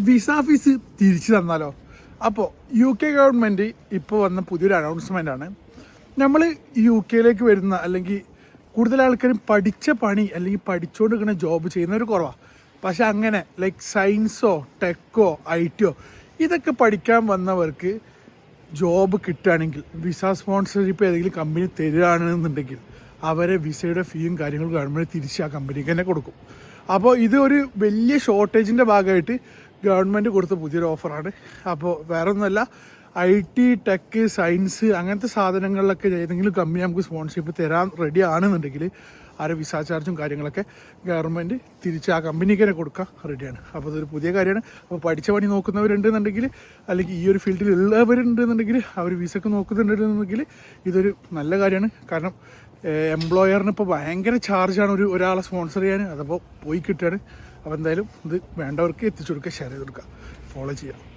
Visa fees തിരിച്ചു തന്നാലോ? അപ്പോൾ UK government ഇപ്പോൾ വന്ന പുതിയൊരു അനൗൺസ്മെൻ്റ് ആണ്. നമ്മൾ UK വരുന്ന അല്ലെങ്കിൽ കൂടുതൽ ആൾക്കാരും പഠിച്ച പണി അല്ലെങ്കിൽ പഠിച്ചുകൊണ്ടിരിക്കുന്ന ജോബ് ചെയ്യുന്നവർ കുറവാണ്. പക്ഷെ അങ്ങനെ ലൈക്ക് സയൻസോ ടെക്കോ IT ഇതൊക്കെ പഠിക്കാൻ വന്നവർക്ക് ജോബ് കിട്ടുകയാണെങ്കിൽ വിസ സ്പോൺസർഷിപ്പ് ഏതെങ്കിലും കമ്പനി തരികയാണെന്നുണ്ടെങ്കിൽ അവരെ വിസയുടെ ഫീയും കാര്യങ്ങളും ഗവൺമെൻറ് തിരിച്ച് ആ കമ്പനിക്ക് തന്നെ കൊടുക്കും. അപ്പോൾ ഇത് ഒരു വലിയ ഷോർട്ടേജിൻ്റെ ഭാഗമായിട്ട് ഗവൺമെൻറ് കൊടുത്ത പുതിയൊരു ഓഫറാണ്. അപ്പോൾ വേറെ ഒന്നുമല്ല, IT ടെക്ക് സയൻസ് അങ്ങനത്തെ സാധനങ്ങളിലൊക്കെ ഏതെങ്കിലും കമ്പനി നമുക്ക് സ്പോൺസർഷിപ്പ് തരാൻ റെഡി ആണെന്നുണ്ടെങ്കിൽ ആരെ വിസ ചാർജും കാര്യങ്ങളൊക്കെ ഗവൺമെൻറ് തിരിച്ച് ആ കമ്പനിക്ക് തന്നെ കൊടുക്കാൻ റെഡിയാണ്. അപ്പോൾ അതൊരു പുതിയ കാര്യമാണ്. അപ്പോൾ പഠിച്ച പണി നോക്കുന്നവരുണ്ടെന്നുണ്ടെങ്കിൽ അല്ലെങ്കിൽ ഈ ഒരു ഫീൽഡിൽ ഉള്ളവരുണ്ടെന്നുണ്ടെങ്കിൽ അവർ വിസക്ക് നോക്കുന്നുണ്ടെന്നുണ്ടെങ്കിൽ ഇതൊരു നല്ല കാര്യമാണ്. കാരണം എംപ്ലോയറിന് ഇപ്പോൾ ഭയങ്കര ചാർജാണ് ഒരാളെ സ്പോൺസർ ചെയ്യാൻ. അതപ്പോൾ പോയി കിട്ടുകയാണ്. അപ്പോൾ എന്തായാലും ഇത് വേണ്ടവർക്ക് എത്തിച്ചു കൊടുക്കുക, ഷെയർ ചെയ്ത് കൊടുക്കുക, ഫോളോ ചെയ്യുക.